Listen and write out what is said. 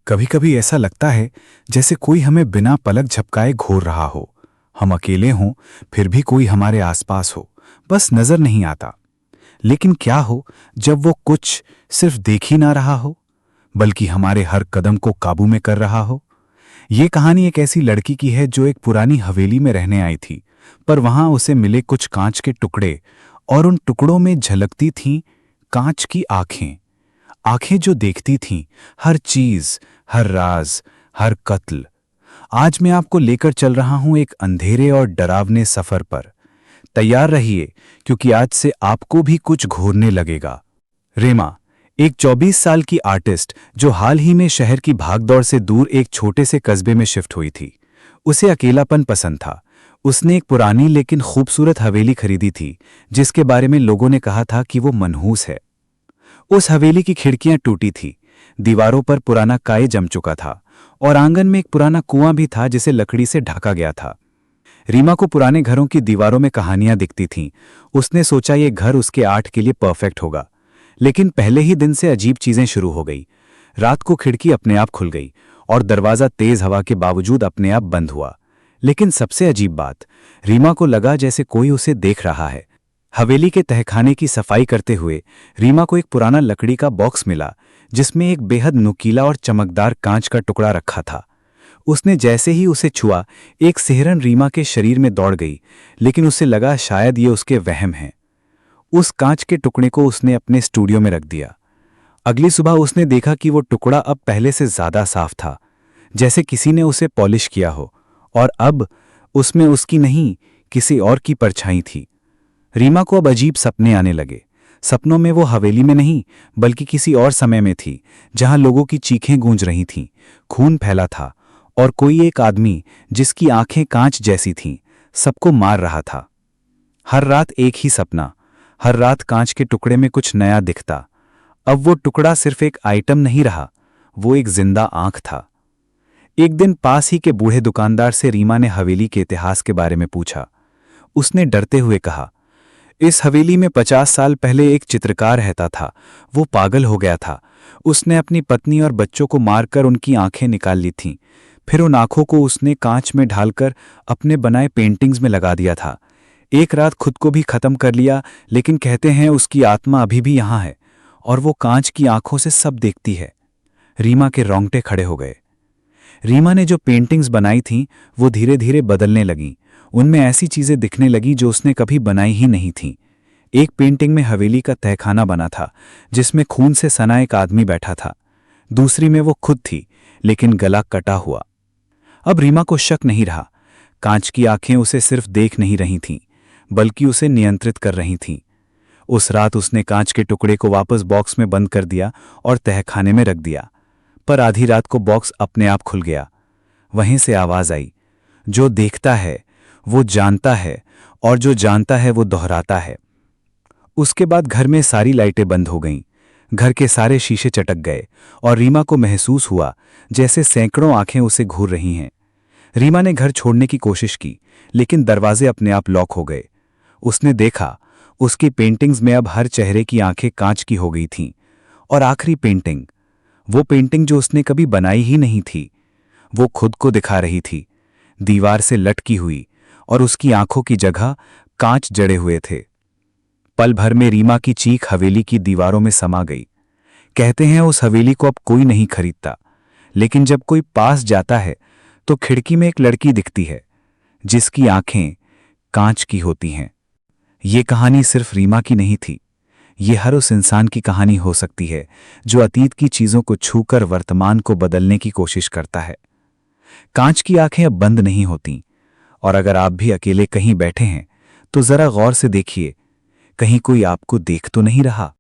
कभी कभी ऐसा लगता है जैसे कोई हमें बिना पलक झपकाए घूर रहा हो। हम अकेले हों, फिर भी कोई हमारे आसपास हो, बस नजर नहीं आता। लेकिन क्या हो जब वो कुछ सिर्फ देख ही ना रहा हो, बल्कि हमारे हर कदम को काबू में कर रहा हो। ये कहानी एक ऐसी लड़की की है जो एक पुरानी हवेली में रहने आई थी, पर वहां उसे मिले कुछ कांच के टुकड़े, और उन टुकड़ों में झलकती थीं कांच की आंखें। आंखें जो देखती थीं हर चीज, हर राज, हर कत्ल। आज मैं आपको लेकर चल रहा हूं एक अंधेरे और डरावने सफर पर। तैयार रहिए, क्योंकि आज से आपको भी कुछ घूरने लगेगा। रेमा, एक 24 साल की आर्टिस्ट जो हाल ही में शहर की भागदौड़ से दूर एक छोटे से कस्बे में शिफ्ट हुई थी। उसे अकेलापन पसंद था। उसने एक पुरानी लेकिन खूबसूरत हवेली खरीदी थी, जिसके बारे में लोगों ने कहा था कि वो मनहूस है। उस हवेली की खिड़कियां टूटी थी, दीवारों पर पुराना काई जम चुका था, और आंगन में एक पुराना कुआं भी था जिसे लकड़ी से ढका गया था। रीमा को पुराने घरों की दीवारों में कहानियां दिखती थीं। उसने सोचा ये घर उसके आर्ट के लिए परफेक्ट होगा। लेकिन पहले ही दिन से अजीब चीजें शुरू हो गई। रात को खिड़की अपने आप खुल गई, और दरवाजा तेज हवा के बावजूद अपने आप बंद हुआ। लेकिन सबसे अजीब बात, रीमा को लगा जैसे कोई उसे देख रहा है। हवेली के तहखाने की सफाई करते हुए रीमा को एक पुराना लकड़ी का बॉक्स मिला, जिसमें एक बेहद नुकीला और चमकदार कांच का टुकड़ा रखा था। उसने जैसे ही उसे छुआ, एक सिहरन रीमा के शरीर में दौड़ गई, लेकिन उसे लगा शायद ये उसके वहम है। उस कांच के टुकड़े को उसने अपने स्टूडियो में रख दिया। अगली सुबह उसने देखा कि वो टुकड़ा अब पहले से ज्यादा साफ था, जैसे किसी ने उसे पॉलिश किया हो, और अब उसमें उसकी नहीं, किसी और की परछाई थी। रीमा को अब अजीब सपने आने लगे। सपनों में वो हवेली में नहीं, बल्कि किसी और समय में थी, जहां लोगों की चीखें गूंज रही थीं, खून फैला था, और कोई एक आदमी जिसकी आंखें कांच जैसी थीं, सबको मार रहा था। हर रात एक ही सपना, हर रात कांच के टुकड़े में कुछ नया दिखता। अब वो टुकड़ा सिर्फ एक आइटम नहीं रहा, वो एक जिंदा आंख था। एक दिन पास ही के बूढ़े दुकानदार से रीमा ने हवेली के इतिहास के बारे में पूछा। उसने डरते हुए कहा, इस हवेली में 50 साल पहले एक चित्रकार रहता था। वो पागल हो गया था। उसने अपनी पत्नी और बच्चों को मारकर उनकी आंखें निकाल ली थीं। फिर उन आंखों को उसने कांच में ढालकर अपने बनाए पेंटिंग्स में लगा दिया था। एक रात खुद को भी खत्म कर लिया, लेकिन कहते हैं उसकी आत्मा अभी भी यहां है, और वो कांच की आंखों से सब देखती है। रीमा के रोंगटे खड़े हो गए। रीमा ने जो पेंटिंग्स बनाई थीं, वो धीरे धीरे बदलने लगीं। उनमें ऐसी चीजें दिखने लगी जो उसने कभी बनाई ही नहीं थीं। एक पेंटिंग में हवेली का तहखाना बना था, जिसमें खून से सना एक आदमी बैठा था। दूसरी में वो खुद थी, लेकिन गला कटा हुआ। अब रीमा को शक नहीं रहा। कांच की आंखें उसे सिर्फ देख नहीं रही थीं, बल्कि उसे नियंत्रित कर रही थीं। उस रात उसने कांच के टुकड़े को वापस बॉक्स में बंद कर दिया और तहखाने में रख दिया। पर आधी रात को बॉक्स अपने आप खुल गया। वहीं से आवाज आई, जो देखता है वो जानता है, और जो जानता है वो दोहराता है। उसके बाद घर में सारी लाइटें बंद हो गईं। घर के सारे शीशे चटक गए, और रीमा को महसूस हुआ जैसे सैकड़ों आंखें उसे घूर रही हैं। रीमा ने घर छोड़ने की कोशिश की, लेकिन दरवाजे अपने आप लॉक हो गए। उसने देखा, उसकी पेंटिंग्स में अब हर चेहरे की आंखें कांच की हो गई थीं। और आखिरी पेंटिंग, वो पेंटिंग जो उसने कभी बनाई ही नहीं थी, वो खुद को दिखा रही थी, दीवार से लटकी हुई, और उसकी आंखों की जगह कांच जड़े हुए थे। पल भर में रीमा की चीख हवेली की दीवारों में समा गई। कहते हैं उस हवेली को अब कोई नहीं खरीदता, लेकिन जब कोई पास जाता है तो खिड़की में एक लड़की दिखती है, जिसकी आंखें कांच की होती हैं। ये कहानी सिर्फ रीमा की नहीं थी, ये हर उस इंसान की कहानी हो सकती है जो अतीत की चीजों को छूकर वर्तमान को बदलने की कोशिश करता है। कांच की आंखें अब बंद नहीं होती, और अगर आप भी अकेले कहीं बैठे हैं, तो जरा गौर से देखिए, कहीं कोई आपको देख तो नहीं रहा।